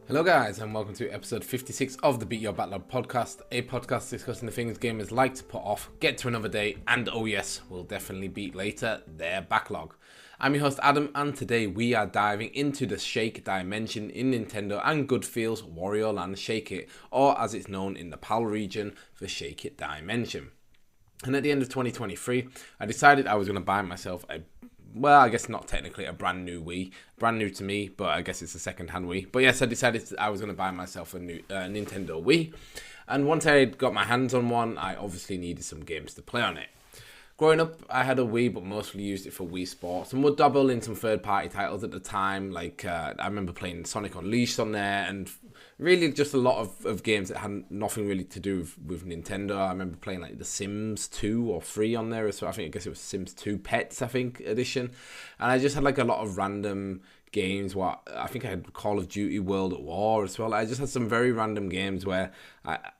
Hello guys and welcome to episode 56 of the Beat Your Backlog Podcast, a podcast discussing the things gamers like to put off, get to another day, and oh yes, will definitely beat later, their backlog. I'm your host Adam, and today we are diving into the Shake dimension in Nintendo and Goodfield's Wario Land Shake It, or as it's known in the PAL region, the Shake It dimension. And at the end of 2023, I decided I was going to buy myself I guess not technically a brand new Wii. Brand new to me, but I guess it's a second-hand Wii. But yes, I decided I was going to buy myself a new Nintendo Wii. And once I got my hands on one, I obviously needed some games to play on it. Growing up, I had a Wii, but mostly used it for Wii Sports. And would dabble in some third-party titles at the time. Like, I remember playing Sonic Unleashed on there. And really just a lot of games that had nothing really to do with Nintendo. I remember playing like The Sims 2 or 3 on there. So I guess it was Sims 2 Pets, edition. And I just had like a lot of random games. I think I had Call of Duty World at War as well. I just had some very random games where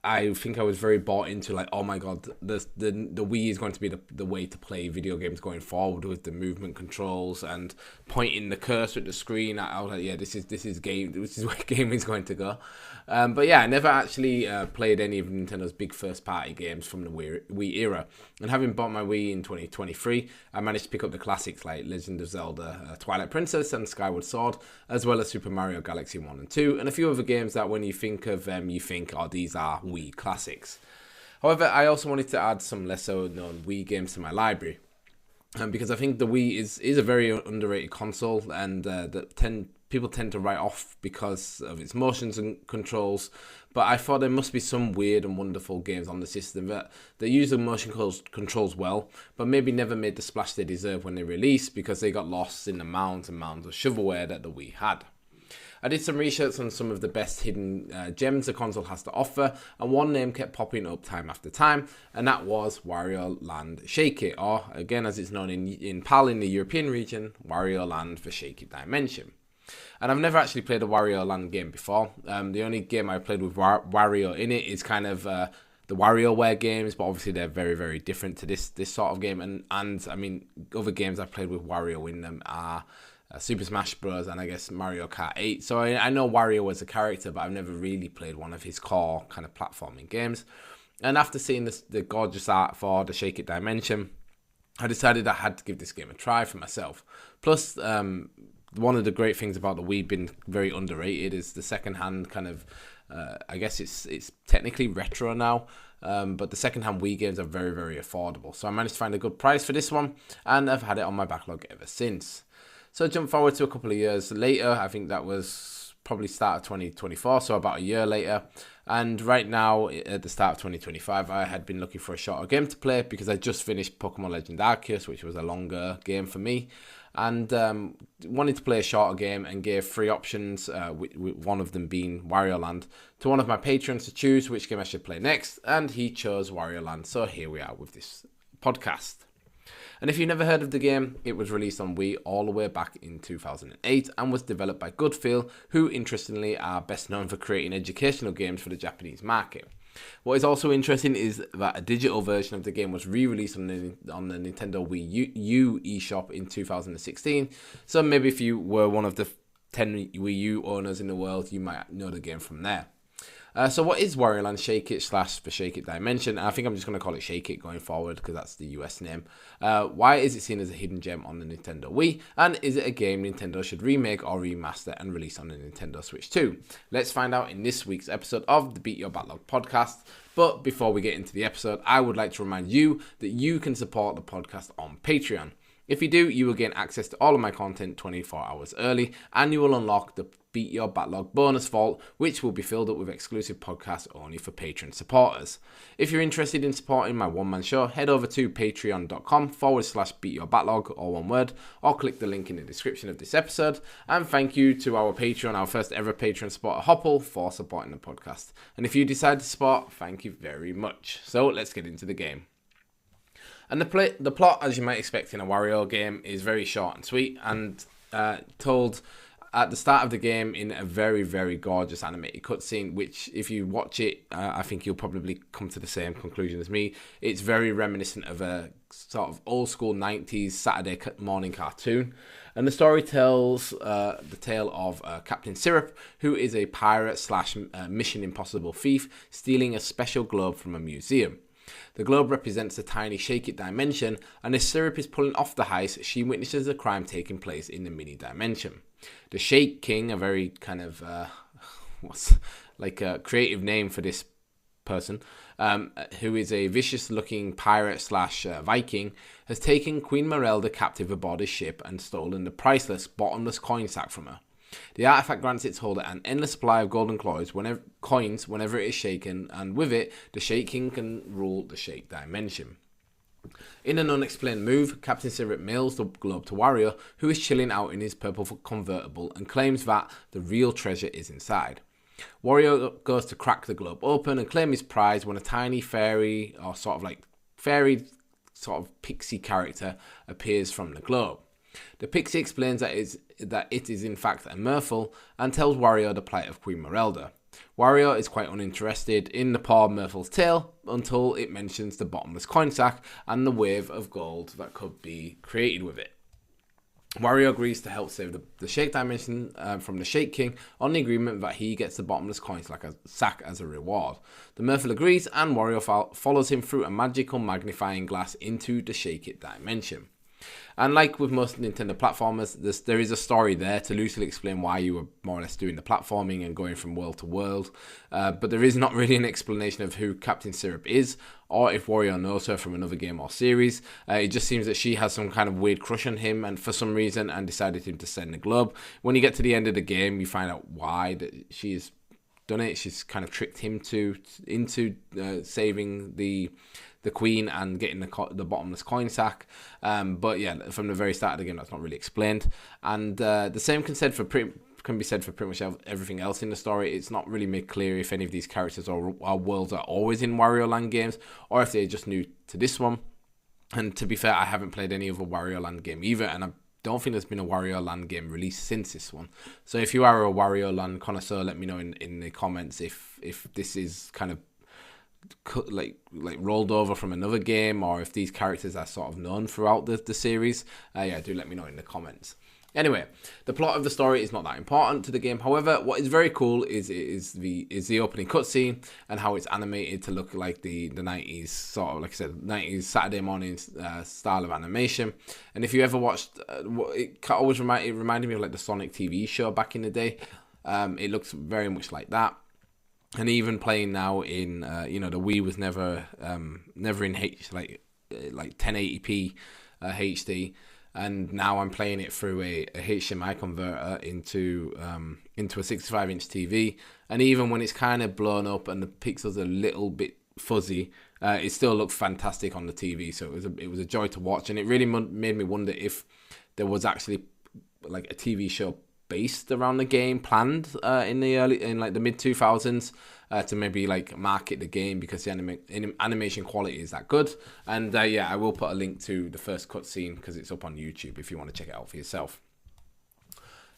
I think I was very bought into, like, oh my god, the Wii is going to be the way to play video games going forward, with the movement controls and pointing the cursor at the screen. I was like, yeah, this is where gaming is going to go. But yeah, I never actually played any of Nintendo's big first party games from the Wii era. And having bought my Wii in 2023, I managed to pick up the classics like Legend of Zelda, Twilight Princess and Skyward Sword, as well as Super Mario Galaxy 1 and 2, and a few other games that when you think of them, you think, oh, these are Wii classics. However, I also wanted to add some lesser known Wii games to my library. Because I think the Wii is a very underrated console, and people tend to write off because of its motions and controls. But I thought there must be some weird and wonderful games on the system that use the motion controls well, but maybe never made the splash they deserve when they released, because they got lost in the mounds and mounds of shovelware that the Wii had. I did some research on some of the best hidden gems the console has to offer, and one name kept popping up time after time, and that was Wario Land Shake It, or again as it's known in PAL in the European region, Wario Land the Shake It dimension. And I've never actually played a Wario Land game before. The only game I played with Wario in it is kind of the WarioWare games, but obviously they're very, very different to this sort of game. And I mean, other games I've played with Wario in them are Super Smash Bros. And I guess Mario Kart 8. So I know Wario as a character, but I've never really played one of his core kind of platforming games. And after seeing the gorgeous art for the Shake It dimension, I decided I had to give this game a try for myself. Plus, one of the great things about the Wii being very underrated is the second-hand kind of, I guess it's technically retro now, but the second-hand Wii games are very, very affordable. So I managed to find a good price for this one, and I've had it on my backlog ever since. So jump forward to a couple of years later. I think that was probably start of 2024, so about a year later. And right now, at the start of 2025, I had been looking for a shorter game to play because I just finished Pokemon Legend Arceus, which was a longer game for me. And wanted to play a shorter game, and gave 3 options, with one of them being Wario Land, to one of my patrons to choose which game I should play next, and he chose Wario Land, so here we are with this podcast. And if you've never heard of the game, it was released on Wii all the way back in 2008 and was developed by Goodfield, who interestingly are best known for creating educational games for the Japanese market. What is also interesting is that a digital version of the game was re-released on the Nintendo Wii U eShop in 2016, so maybe if you were one of the 10 Wii U owners in the world, you might know the game from there. So what is Wario Land Shake It / the Shake It dimension? I think I'm just going to call it Shake It going forward because that's the US name. Why is it seen as a hidden gem on the Nintendo Wii? And is it a game Nintendo should remake or remaster and release on the Nintendo Switch 2? Let's find out in this week's episode of the Beat Your Backlog Podcast. But before we get into the episode, I would like to remind you that you can support the podcast on Patreon. If you do, you will gain access to all of my content 24 hours early, and you will unlock the Beat Your Backlog bonus vault, which will be filled up with exclusive podcasts only for Patreon supporters. If you're interested in supporting my one-man show, head over to patreon.com/beatyourbacklog, all one word, or click the link in the description of this episode. And thank you to our Patreon, our first ever Patreon supporter, Hopple, for supporting the podcast. And if you decide to support, thank you very much. So let's get into the game. And the plot, as you might expect in a Wario game, is very short and sweet, and told at the start of the game in a very, very gorgeous animated cutscene, which if you watch it, I think you'll probably come to the same conclusion as me. It's very reminiscent of a sort of old school 90s Saturday morning cartoon. And the story tells the tale of Captain Syrup, who is a pirate slash Mission Impossible thief, stealing a special globe from a museum. The globe represents a tiny Shake It dimension, and as Syrup is pulling off the heist, she witnesses a crime taking place in the mini dimension. The Shake King, a very kind of what's like a creative name for this person, who is a vicious-looking pirate slash Viking, has taken Queen Merelda captive aboard his ship and stolen the priceless bottomless coin sack from her. The artifact grants its holder an endless supply of golden coins whenever it is shaken, and with it, the Shake King can rule the Shake dimension. In an unexplained move, Captain Syrup mails the globe to Wario, who is chilling out in his purple convertible and claims that the real treasure is inside. Wario goes to crack the globe open and claim his prize when a tiny fairy, or sort of like fairy sort of pixie character, appears from the globe. The pixie explains that it is in fact a Merfolk and tells Wario the plight of Queen Merelda. Wario is quite uninterested in the poor Merfolk's tale until it mentions the bottomless coin sack and the wave of gold that could be created with it. Wario agrees to help save the Shake dimension from the Shake King on the agreement that he gets the bottomless coin sack as a reward. The Merfolk agrees, and Wario follows him through a magical magnifying glass into the Shake It dimension. And like with most Nintendo platformers, there is a story there to loosely explain why you were more or less doing the platforming and going from world to world. But there is not really an explanation of who Captain Syrup is, or if Wario knows her from another game or series. It just seems that she has some kind of weird crush on him, and for some reason, and decided him to send the globe. When you get to the end of the game, you find out why that she's done it. She's kind of tricked him into saving the queen and getting the bottomless coin sack. But yeah, from the very start of the game, that's not really explained. And the same can be said for pretty much everything else in the story. It's not really made clear if any of these characters or worlds are always in Wario Land games, or if they're just new to this one. And to be fair, I haven't played any other Wario Land game either, and I don't think there's been a Wario Land game released since this one. So if you are a Wario Land connoisseur, let me know in the comments if this is kind of like rolled over from another game, or if these characters are sort of known throughout the series. Yeah, do let me know in the comments. Anyway, the plot of the story is not that important to the game. However, what is very cool is the opening cutscene and how it's animated to look like the 90s, sort of like I said, 90s Saturday morning style of animation. And if you ever watched, it always reminded me of like the Sonic TV show back in the day. It looks very much like that. And even playing now in, the Wii was never in like 1080p HD, and now I'm playing it through a HDMI converter into a 65-inch TV. And even when it's kind of blown up and the pixels are a little bit fuzzy, it still looks fantastic on the TV. So it was a joy to watch, and it really made me wonder if there was actually like a TV show based around the game planned in the mid 2000s to maybe like market the game, because the animation quality is that good. And I will put a link to the first cutscene because it's up on YouTube if you want to check it out for yourself.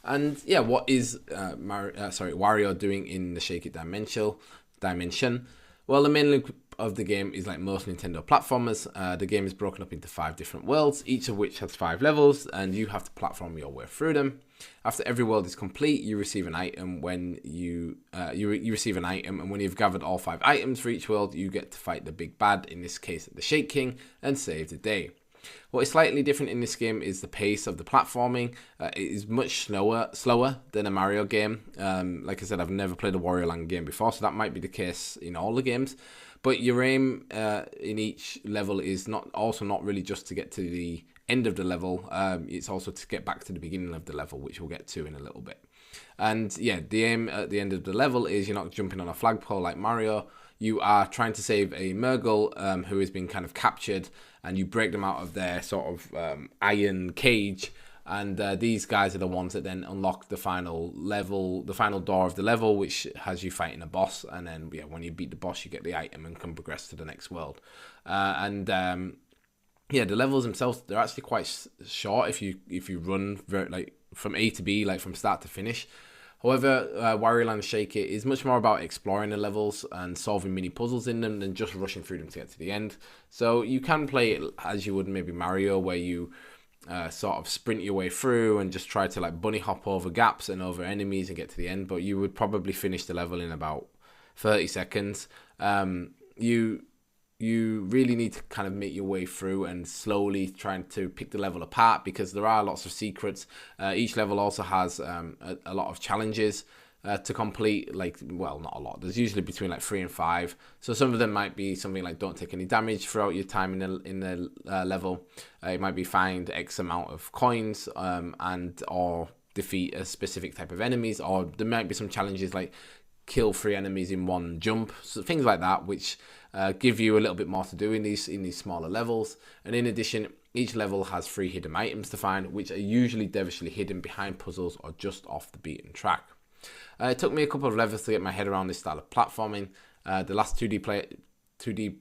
And yeah, what is Wario doing in the Shake It dimension? Well, the main loop of the game is like most Nintendo platformers. The game is broken up into 5 different worlds, each of which has 5 levels, and you have to platform your way through them. After every world is complete, you receive an item. When you receive an item, and when you've gathered all 5 items for each world, you get to fight the big bad, in this case the Shake King, and save the day. What is slightly different in this game is the pace of the platforming. It is much slower than a Mario game. Like I said, I've never played a Wario Land game before, so that might be the case in all the games. But your aim in each level is not really just to get to the end of the level. It's also to get back to the beginning of the level, which we'll get to in a little bit. And yeah, the aim at the end of the level is you're not jumping on a flagpole like Mario. You are trying to save a Murgle who has been kind of captured, and you break them out of their sort of iron cage. And these guys are the ones that then unlock the final level, the final door of the level, which has you fighting a boss. And then when you beat the boss, you get the item and can progress to the next world. yeah, the levels themselves, they're actually quite short if you run like from A to B, like from start to finish. However, Wario Land Shake It is much more about exploring the levels and solving mini puzzles in them than just rushing through them to get to the end. So you can play it as you would maybe Mario, where you sort of sprint your way through and just try to like bunny hop over gaps and over enemies and get to the end. But you would probably finish the level in about 30 seconds. You really need to kind of make your way through and slowly trying to pick the level apart, because there are lots of secrets. Each level also has a lot of challenges to complete. Like, well, not a lot. There's usually between like 3 and 5. So some of them might be something like don't take any damage throughout your time in the level. It might be find X amount of coins and or defeat a specific type of enemies, or there might be some challenges like kill 3 enemies in one jump, so things like that, which give you a little bit more to do in these smaller levels. And in addition, each level has 3 hidden items to find, which are usually devilishly hidden behind puzzles or just off the beaten track. It took me a couple of levels to get my head around this style of platforming. The last 2D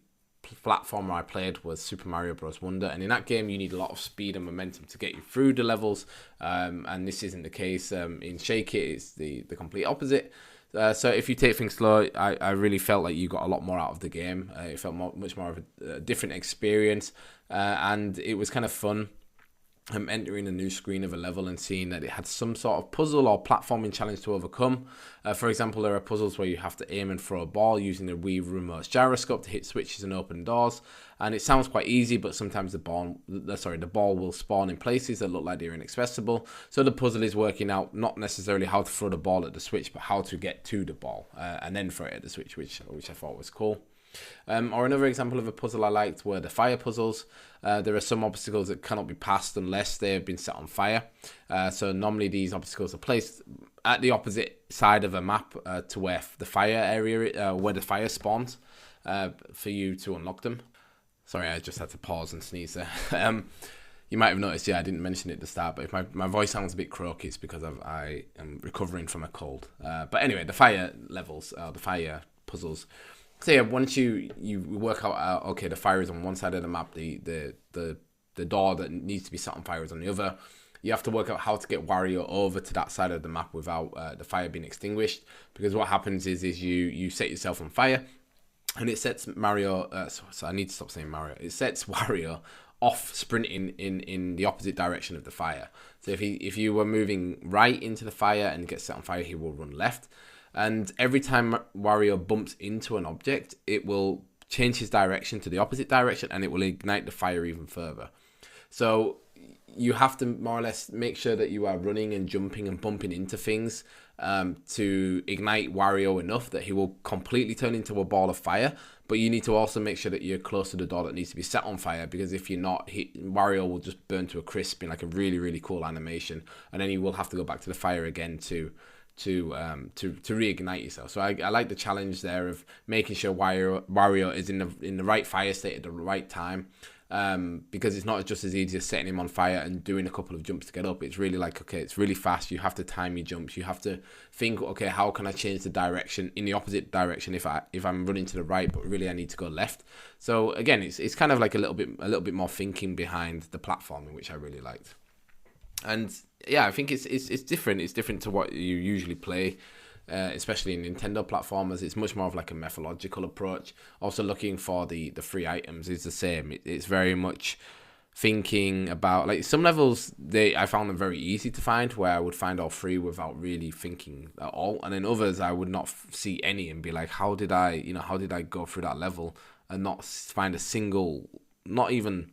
platformer I played was Super Mario Bros. Wonder, and in that game you need a lot of speed and momentum to get you through the levels, and this isn't the case. In Shake It, it's the complete opposite. So if you take things slow, I really felt like you got a lot more out of the game. It felt much more of a different experience, and it was kind of fun. Entering a new screen of a level and seeing that it had some sort of puzzle or platforming challenge to overcome. For example, there are puzzles where you have to aim and throw a ball using the Wii remote gyroscope to hit switches and open doors. And it sounds quite easy, but sometimes the ball will spawn in places that look like they're inaccessible. So the puzzle is working out not necessarily how to throw the ball at the switch, but how to get to the ball and then throw it at the switch, which I thought was cool. Or another example of a puzzle I liked were the fire puzzles. There are some obstacles that cannot be passed unless they have been set on fire. So normally these obstacles are placed at the opposite side of a map to where the fire area, where the fire spawns, for you to unlock them. Sorry, I just had to pause and sneeze there. You might have noticed, I didn't mention it at the start, but if my voice sounds a bit croaky, it's because I am recovering from a cold. But anyway, the fire levels, the fire puzzles. So yeah, once you work out, okay, the fire is on one side of the map, the door that needs to be set on fire is on the other. You have to work out how to get Wario over to that side of the map without the fire being extinguished. Because what happens is you set yourself on fire, and it sets Mario. So I need to stop saying Mario. It sets Wario off sprinting in the opposite direction of the fire. So if you were moving right into the fire and get set on fire, he will run left. And every time Wario bumps into an object, it will change his direction to the opposite direction, and it will ignite the fire even further. So you have to more or less make sure that you are running and jumping and bumping into things to ignite Wario enough that he will completely turn into a ball of fire. But you need to also make sure that you're close to the door that needs to be set on fire, because if you're not, Wario will just burn to a crisp in like a really, really cool animation, and then you will have to go back to the fire again to reignite yourself. So I like the challenge there of making sure Wario is in the right fire state at the right time, because it's not just as easy as setting him on fire and doing a couple of jumps to get up. It's really like, okay, it's really fast. You have to time your jumps. You have to think, okay, how can I change the direction in the opposite direction if I'm running to the right, but really I need to go left. So again, it's kind of like a little bit more thinking behind the platforming, which I really liked. And yeah, I think it's different. It's different to what you usually play, especially in Nintendo platformers. It's much more of like a methodological approach. Also, looking for the free items is the same. It's very much thinking about, like, some levels I found them very easy to find, where I would find all 3 without really thinking at all, and then others I would not see any and be like, how did I go through that level and not find a single, not even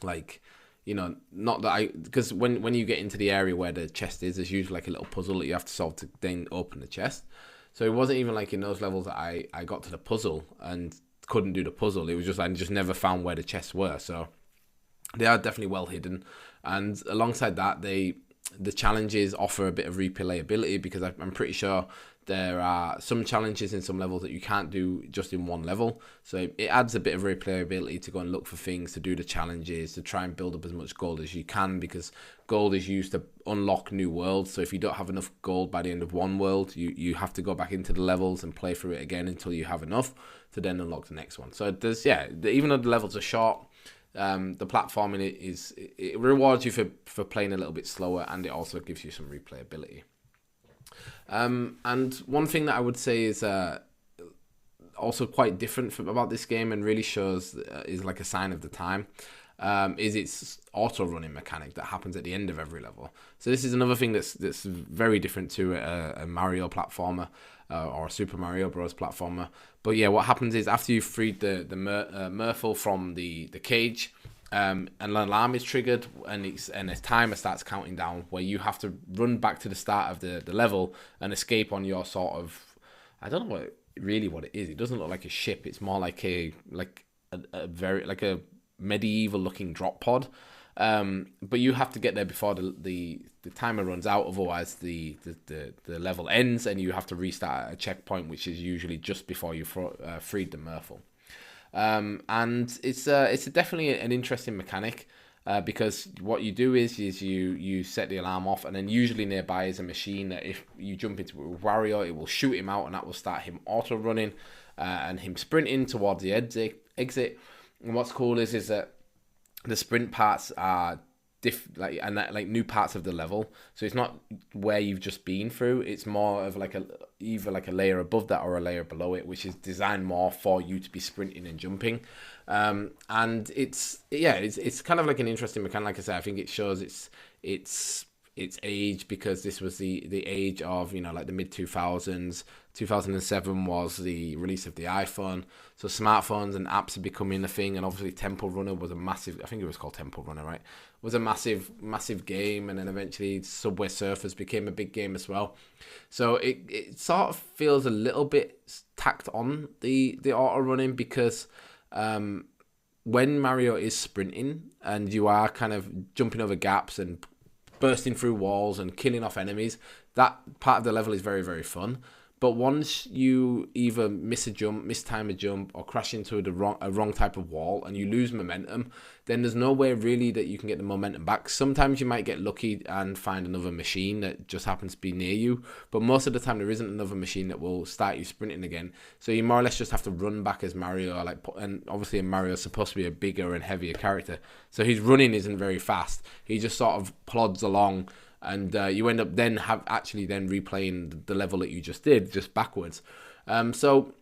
like, not that because when you get into the area where the chest is, there's usually like a little puzzle that you have to solve to then open the chest. So it wasn't even like in those levels that I got to the puzzle and couldn't do the puzzle. It was just, I just never found where the chests were. So they are definitely well hidden. And alongside that, the challenges offer a bit of replayability, because I'm pretty sure there are some challenges in some levels that you can't do just in one level. So it adds a bit of replayability to go and look for things, to do the challenges, to try and build up as much gold as you can, because gold is used to unlock new worlds. So if you don't have enough gold by the end of one world, you have to go back into the levels and play through it again until you have enough to then unlock the next one. So there's, even though the levels are short, The platforming it rewards you for playing a little bit slower, and it also gives you some replayability. And one thing that I would say is also quite different about this game, and really shows is like a sign of the time, is its auto running mechanic that happens at the end of every level. So this is another thing that's very different to a Mario platformer or a Super Mario Bros. Platformer. But yeah, what happens is after you've freed the Murphle from the cage, an alarm is triggered, and a timer starts counting down where you have to run back to the start of the level and escape on your sort of, I don't know what it is. It doesn't look like a ship. It's more like a very like a medieval looking drop pod. But you have to get there before the timer runs out. Otherwise, the level ends, and you have to restart at a checkpoint, which is usually just before you freed the Murphle. And it's definitely an interesting mechanic, because what you do is you set the alarm off, and then usually nearby is a machine that if you jump into it with Wario, it will shoot him out, and that will start him auto running and him sprinting towards the exit. And what's cool is that the sprint parts are like new parts of the level, so it's not where you've just been through. It's more of like either like a layer above that or a layer below it, which is designed more for you to be sprinting and jumping. And it's kind of like an interesting mechanic. Like I said, I think it shows its age, because this was the age of, like the mid 2000s. 2007 was the release of the iPhone, so smartphones and apps are becoming a thing. And obviously Temple Runner was a massive, I think it was called Temple Runner, right? Was a massive game, and then eventually Subway Surfers became a big game as well. So it sort of feels a little bit tacked on the auto running, because when Mario is sprinting and you are kind of jumping over gaps and bursting through walls and killing off enemies, that part of the level is very, very fun. But once you either mistime a jump, or crash into a wrong type of wall and you lose momentum, then there's no way really that you can get the momentum back. Sometimes you might get lucky and find another machine that just happens to be near you, but most of the time there isn't another machine that will start you sprinting again. So you more or less just have to run back as Mario, and obviously Mario's supposed to be a bigger and heavier character, so his running isn't very fast. He just sort of plods along, and you end up then replaying the level that you just did, just backwards. So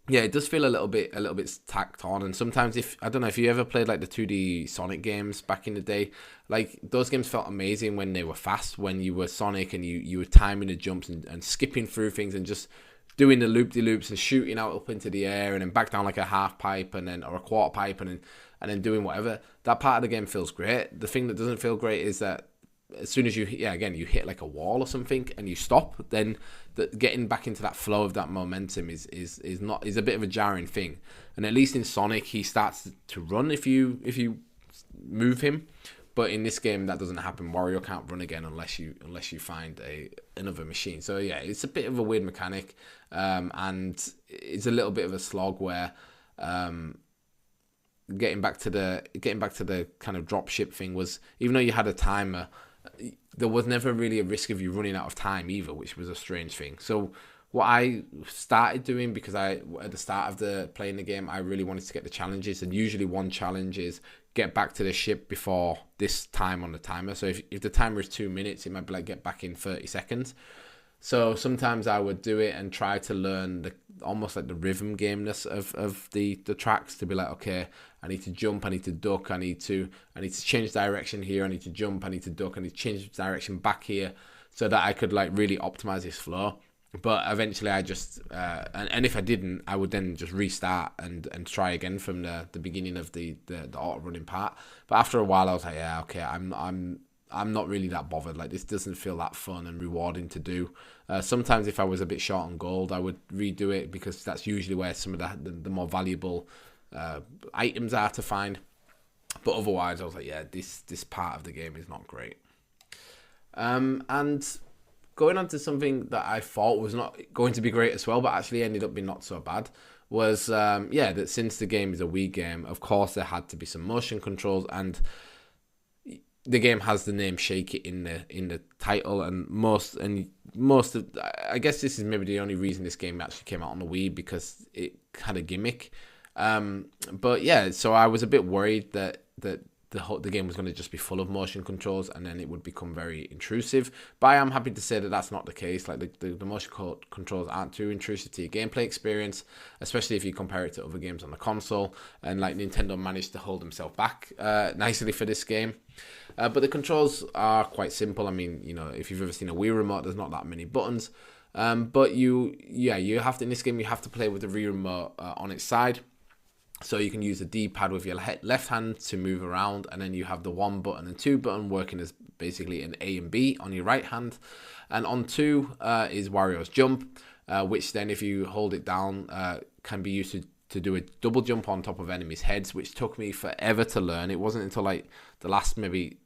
yeah, it does feel a little bit tacked on. And sometimes, I don't know if you ever played like the 2D Sonic games back in the day, like those games felt amazing when they were fast, when you were Sonic and you were timing the jumps and skipping through things and just doing the loop-de-loops and shooting out up into the air and then back down like a half pipe or a quarter pipe and then doing whatever. That part of the game feels great. The thing that doesn't feel great is that as soon as you hit like a wall or something and you stop, then getting back into that flow of that momentum is a bit of a jarring thing. And at least in Sonic, he starts to run if you move him, but in this game that doesn't happen. Wario can't run again unless you find another machine. So yeah, it's a bit of a weird mechanic, and it's a little bit of a slog where getting back to the kind of drop ship thing was, even though you had a timer, there was never really a risk of you running out of time either, which was a strange thing. So what I started doing, because at the start of playing the game, I really wanted to get the challenges, and usually one challenge is get back to the ship before this time on the timer. So if the timer is 2 minutes, it might be like get back in 30 seconds. So sometimes I would do it and try to learn almost like the rhythm gameness of the tracks, to be like, okay, I need to jump, I need to duck, I need to change direction here, I need to jump, I need to duck, I need to change direction back here, so that I could like really optimize this flow. But eventually I just and if I didn't, I would then just restart and try again from the beginning of the auto running part. But after a while I was like, yeah, okay, I'm not really that bothered. Like, this doesn't feel that fun and rewarding to do. Sometimes if I was a bit short on gold, I would redo it, because that's usually where some of the more valuable items are to find. But otherwise, I was like, yeah, this part of the game is not great. And going on to something that I thought was not going to be great as well, but actually ended up being not so bad, was that since the game is a Wii game, of course there had to be some motion controls, and the game has the name Shake It in the title, and most of, I guess this is maybe the only reason this game actually came out on the Wii, because it had a gimmick. But yeah, so I was a bit worried that the game was going to just be full of motion controls, and then it would become very intrusive. But I am happy to say that that's not the case. Like the motion controls aren't too intrusive to your gameplay experience, especially if you compare it to other games on the console. And like Nintendo managed to hold himself back nicely for this game. But the controls are quite simple. I mean, if you've ever seen a Wii remote, there's not that many buttons. But you have to, in this game, you have to play with the Wii remote on its side. So you can use the D-pad with your left hand to move around, and then you have the 1 button and 2 button working as basically an A and B on your right hand. And on 2 is Wario's jump, which then if you hold it down can be used to do a double jump on top of enemies' heads, which took me forever to learn. It wasn't until like the last maybe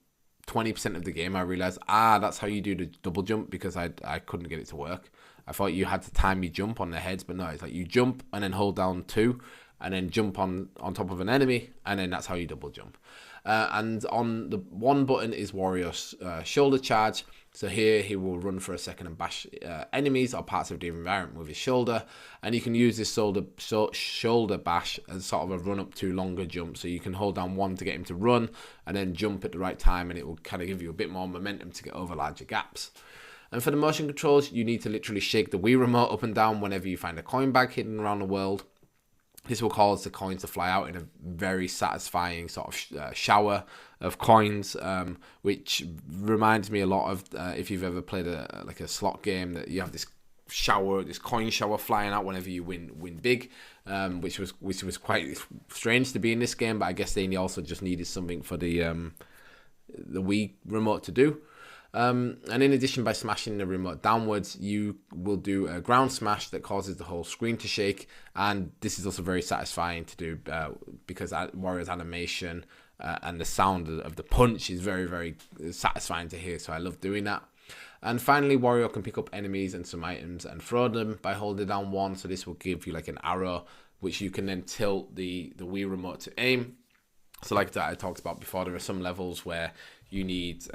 20% of the game I realized, that's how you do the double jump, because I couldn't get it to work. I thought you had to time your jump on their heads, but no, it's like you jump and then hold down 2 and then jump on top of an enemy, and then that's how you double jump. And on the 1 button is Wario's shoulder charge. So here he will run for a second and bash enemies or parts of the environment with his shoulder. And you can use this shoulder bash as sort of a run up to longer jump. So you can hold down 1 to get him to run, and then jump at the right time, and it will kind of give you a bit more momentum to get over larger gaps. And for the motion controls, you need to literally shake the Wii remote up and down whenever you find a coin bag hidden around the world. This will cause the coins to fly out in a very satisfying sort of shower of coins, which reminds me a lot of if you've ever played a slot game, that you have this coin shower flying out whenever you win big, which was quite strange to be in this game. But I guess they also just needed something for the Wii remote to do. And in addition, by smashing the remote downwards, you will do a ground smash that causes the whole screen to shake. And this is also very satisfying to do because Wario's animation and the sound of the punch is very, very satisfying to hear. So I love doing that. And finally, Wario can pick up enemies and some items and throw them by holding down 1. So this will give you like an arrow, which you can then tilt the Wii remote to aim. So like that I talked about before, there are some levels where you need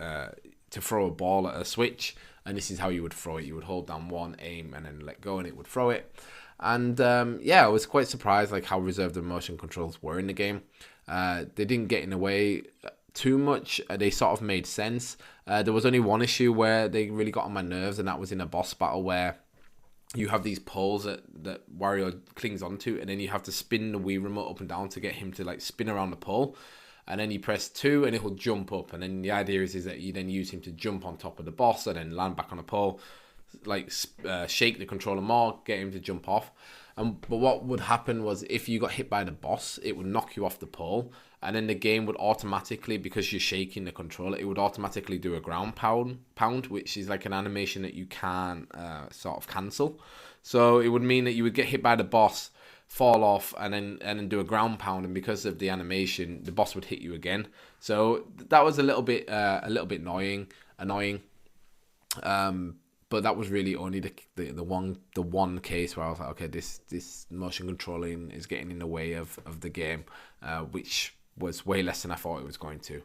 to throw a ball at a switch, and this is how you would throw it. You would hold down 1, aim, and then let go, and it would throw it. And I was quite surprised like how reserved the motion controls were in the game. They didn't get in the way too much. They sort of made sense. There was only one issue where they really got on my nerves, and that was in a boss battle where you have these poles that Wario clings onto, and then you have to spin the Wii remote up and down to get him to like spin around the pole. And then you press 2 and it will jump up. And then the idea is that you then use him to jump on top of the boss and then land back on the pole, like shake the controller more, get him to jump off. But what would happen was if you got hit by the boss, it would knock you off the pole. And then the game would automatically, because you're shaking the controller, it would automatically do a ground pound, which is like an animation that you can't sort of cancel. So it would mean that you would get hit by the boss, fall off, and then do a ground pound, and because of the animation, the boss would hit you again. So that was a little bit annoying. But that was really only the one case where I was like, okay, this motion controlling is getting in the way of the game, which was way less than I thought it was going to.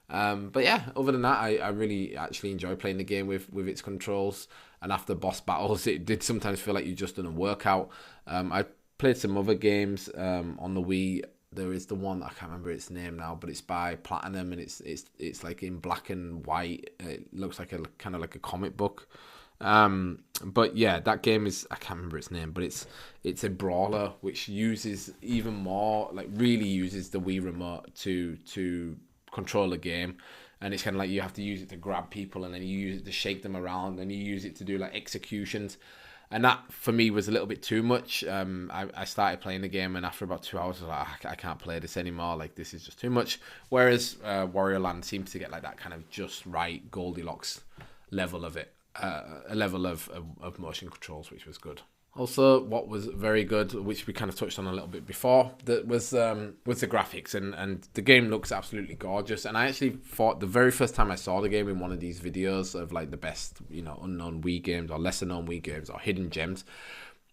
But yeah, other than that, I really actually enjoy playing the game with its controls. And after boss battles, it did sometimes feel like you just done a workout. I played some other games on the Wii. There is the one, I can't remember its name now, but it's by Platinum, and it's like in black and white. It looks like a kind of like a comic book. But yeah, that game is, I can't remember its name, but it's a brawler which uses even more, like really uses the Wii remote to control a game. And it's kind of like you have to use it to grab people, and then you use it to shake them around, and you use it to do like executions. And that, for me, was a little bit too much. I started playing the game, and after about 2 hours, I was like, I can't play this anymore. Like, this is just too much. Whereas Wario Land seems to get like that kind of just right Goldilocks level of it. A level of motion controls, which was good. Also, what was very good, which we kind of touched on a little bit before, that was the graphics, and the game looks absolutely gorgeous. And I actually thought the very first time I saw the game in one of these videos of like the best, unknown Wii games or lesser known Wii games or hidden gems,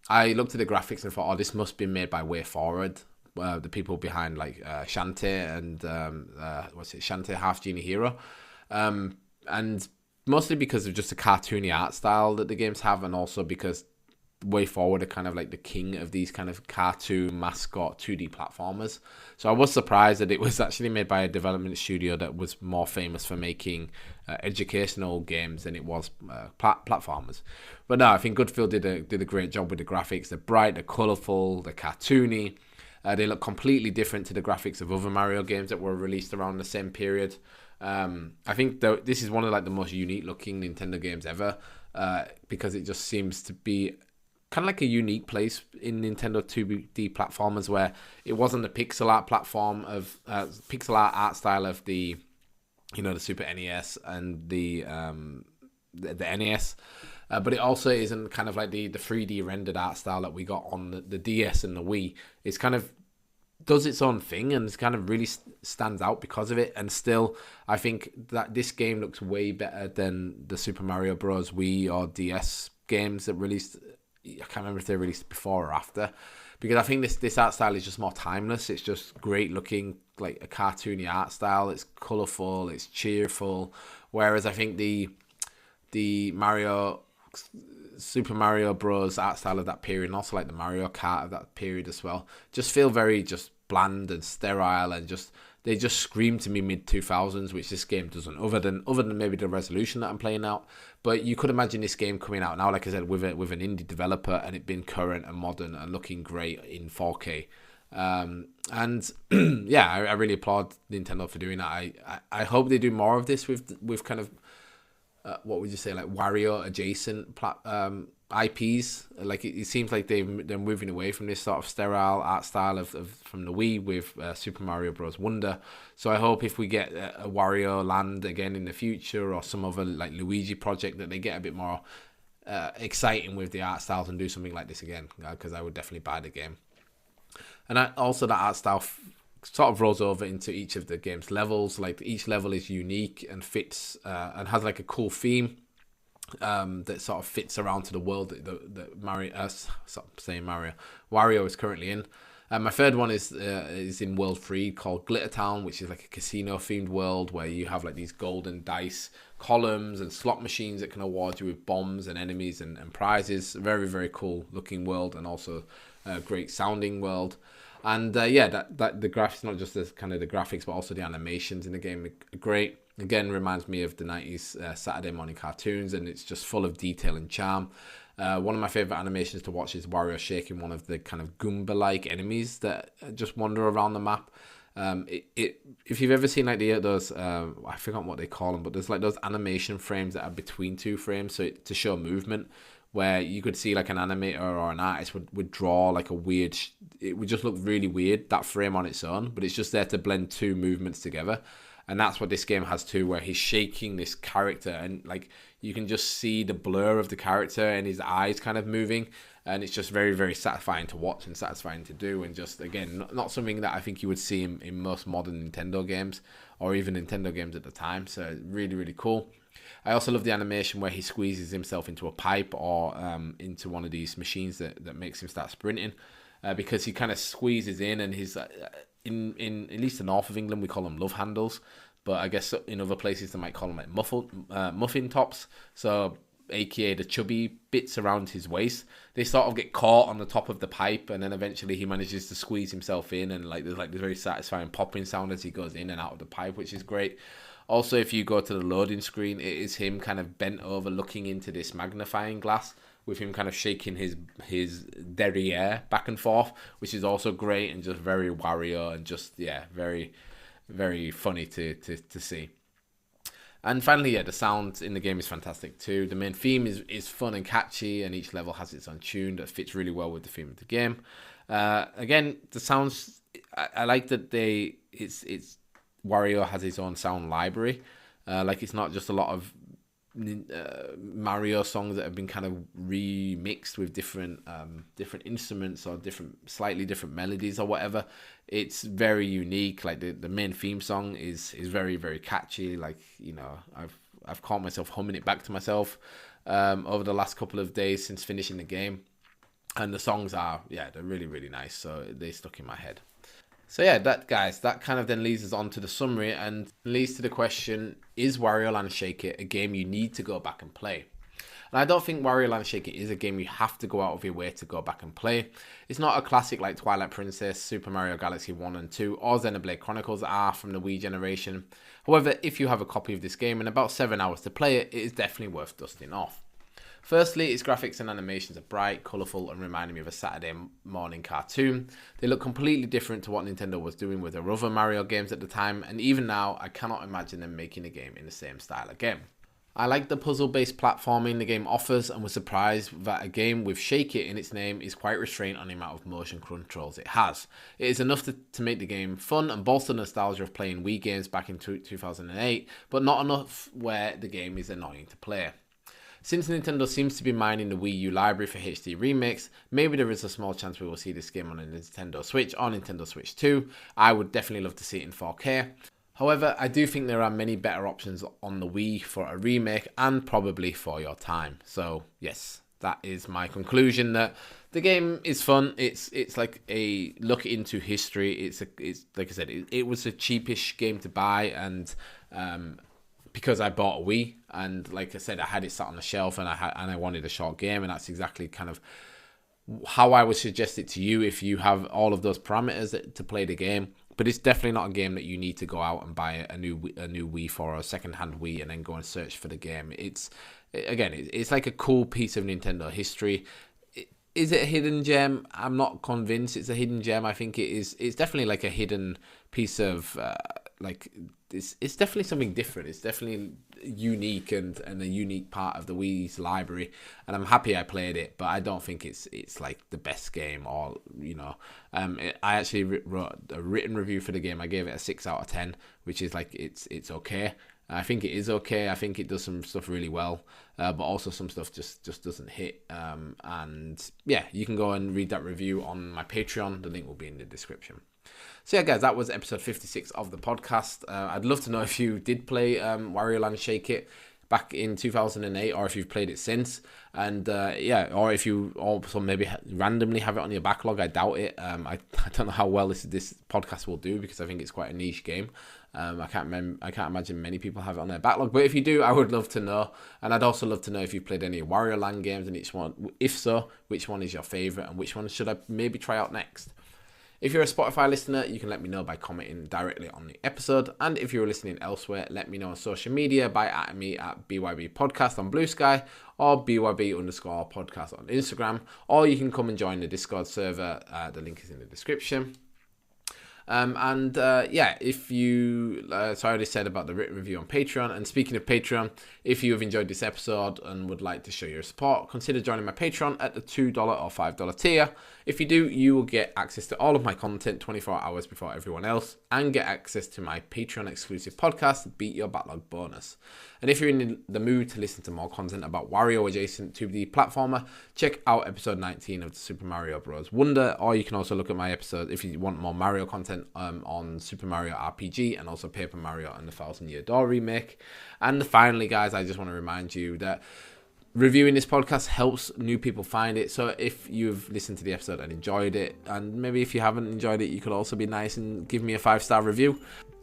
I looked at the graphics and thought, this must be made by WayForward, the people behind like Shantae and Shantae Half Genie Hero, and mostly because of just the cartoony art style that the games have, and also because way forward are kind of like the king of these kind of cartoon mascot 2D platformers. So I was surprised that it was actually made by a development studio that was more famous for making educational games than it was platformers. But no, I think Goodfield did a great job with the graphics. They're bright, they're colourful, they're cartoony. They look completely different to the graphics of other Mario games that were released around the same period. I think this is one of like the most unique looking Nintendo games ever, because it just seems to be kind of like a unique place in Nintendo 2D platformers, where it wasn't the pixel art platform of pixel art style of the the Super NES and the NES, but it also isn't kind of like the 3D rendered art style that we got on the DS and the Wii. It's kind of does its own thing and it's kind of really stands out because of it. And still, I think that this game looks way better than the Super Mario Bros. Wii or DS games that released. I can't remember if they released before or after, because I think this art style is just more timeless. It's just great looking, like a cartoony art style. It's colourful, it's cheerful. Whereas I think the Super Mario Bros. Art style of that period, and also like the Mario Kart of that period as well, just feel very just bland and sterile, and they just scream to me mid-2000s, which this game doesn't, other than maybe the resolution that I'm playing out. But you could imagine this game coming out now, like I said, with an indie developer, and it being current and modern and looking great in 4K. And yeah, I really applaud Nintendo for doing that. I hope they do more of this with kind of what would you say, like Wario adjacent IPs. Like it seems like they're moving away from this sort of sterile art style of from the Wii with Super Mario Bros. Wonder. So I hope if we get a Wario Land again in the future, or some other like Luigi project, that they get a bit more exciting with the art styles and do something like this again, because I would definitely buy the game. And also that art style sort of rolls over into each of the game's levels. Like each level is unique and fits and has like a cool theme that sort of fits around to the world that Wario is currently in. My third one is in World 3 called Glitter Town, which is like a casino themed world where you have like these golden dice columns and slot machines that can award you with bombs and enemies and prizes. Very, very cool looking world, and also a great sounding world. And that the graphics, not just the kind of the graphics, but also the animations in the game are great. Again, reminds me of the 90s Saturday morning cartoons, and it's just full of detail and charm. One of my favorite animations to watch is Wario shaking one of the kind of Goomba-like enemies that just wander around the map. If you've ever seen like those, I forgot what they call them, but there's like those animation frames that are between two frames, so to show movement, where you could see like an animator or an artist would draw like a weird, it would just look really weird, that frame on its own, but it's just there to blend two movements together. And that's what this game has too, where he's shaking this character, and like you can just see the blur of the character and his eyes kind of moving, and it's just very, very satisfying to watch and satisfying to do, and just again not something that I think you would see in most modern Nintendo games, or even Nintendo games at the time. So really, really cool. I also love the animation where he squeezes himself into a pipe or into one of these machines that makes him start sprinting, because he kind of squeezes in, and he's in at least the north of England we call them love handles, but I guess in other places they might call them like muffin tops. So aka the chubby bits around his waist, they sort of get caught on the top of the pipe, and then eventually he manages to squeeze himself in, and like there's this very satisfying popping sound as he goes in and out of the pipe, which is great. Also, if you go to the loading screen, it is him kind of bent over looking into this magnifying glass, with him kind of shaking his derriere back and forth, which is also great and just very Wario, and just very, very funny to see. And finally, the sound in the game is fantastic too. The main theme is fun and catchy, and each level has its own tune that fits really well with the theme of the game. Again, the sounds, I like that it's Wario has his own sound library. Like it's not just a lot of Mario songs that have been kind of remixed with different instruments or slightly different melodies or whatever. It's very unique. Like the main theme song is very, very catchy. Like, you know, I've caught myself humming it back to myself over the last couple of days since finishing the game, and the songs are they're really, really nice. So they stuck in my head. So that kind of then leads us on to the summary and leads to the question: is Wario Land Shake It a game you need to go back and play? And I don't think Wario Land Shake It is a game you have to go out of your way to go back and play. It's not a classic like Twilight Princess, Super Mario Galaxy 1 and 2, or Xenoblade Chronicles are from the Wii generation. However, if you have a copy of this game and about 7 hours to play it, it is definitely worth dusting off. Firstly, its graphics and animations are bright, colourful, and reminding me of a Saturday morning cartoon. They look completely different to what Nintendo was doing with their other Mario games at the time, and even now, I cannot imagine them making a game in the same style again. I like the puzzle-based platforming the game offers, and was surprised that a game with Shake It in its name is quite restrained on the amount of motion controls it has. It is enough to make the game fun and bolster nostalgia of playing Wii games back in 2008, but not enough where the game is annoying to play. Since Nintendo seems to be mining the Wii U library for HD remakes, maybe there is a small chance we will see this game on a Nintendo Switch or Nintendo Switch 2. I would definitely love to see it in 4K. However, I do think there are many better options on the Wii for a remake and probably for your time. So yes, that is my conclusion, that the game is fun. It's like a look into history. It's like I said, it was a cheapish game to buy, and because I bought a Wii, and like I said, I had it sat on the shelf, and I wanted a short game, and that's exactly kind of how I would suggest it to you if you have all of those parameters to play the game. But it's definitely not a game that you need to go out and buy a new Wii for, or a second-hand Wii, and then go and search for the game. It's like a cool piece of Nintendo history. Is it a hidden gem? I'm not convinced it's a hidden gem. I think it is. It's definitely like a hidden piece of it's definitely something different. It's definitely unique and a unique part of the Wii's library, and I'm happy I played it, but I don't think it's like the best game, or I actually wrote a written review for the game. I gave it a 6 out of 10, which is like it's okay. I think it is okay. I think it does some stuff really well, but also some stuff just doesn't hit. And yeah, you can go and read that review on my Patreon. The link will be in the description. So yeah, guys, that was episode 56 of the podcast. I'd love to know if you did play Wario Land Shake It back in 2008, or if you've played it since. And yeah, or if you also maybe randomly have it on your backlog. I doubt it. I don't know how well this podcast will do, because I think it's quite a niche game. I can't imagine many people have it on their backlog, but if you do, I would love to know. And I'd also love to know if you've played any Wario Land games, and if so, which one is your favorite, and which one should I maybe try out next. If you're a Spotify listener, you can let me know by commenting directly on the episode. And if you're listening elsewhere, let me know on social media by @me at BYB Podcast on Blue Sky, or BYB_podcast on Instagram. Or you can come and join the Discord server. The link is in the description. Yeah, if you, so I already said about the written review on Patreon. And speaking of Patreon, if you have enjoyed this episode and would like to show your support, consider joining my Patreon at the $2 or $5 tier. If you do, you will get access to all of my content 24 hours before everyone else, and get access to my Patreon exclusive podcast, Beat Your Backlog Bonus. And if you're in the mood to listen to more content about Wario adjacent to the platformer, check out episode 19 of the Super Mario Bros. Wonder, or you can also look at my episode if you want more Mario content on Super Mario RPG, and also Paper Mario and the Thousand Year Door remake. And finally, guys, I just want to remind you that reviewing this podcast helps new people find it. So if you've listened to the episode and enjoyed it, and maybe if you haven't enjoyed it, you could also be nice and give me a 5-star review.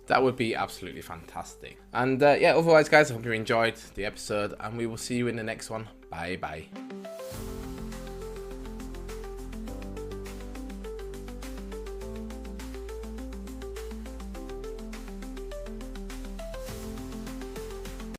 That would be absolutely fantastic. And yeah, otherwise, guys, I hope you enjoyed the episode, and we will see you in the next one. Bye bye.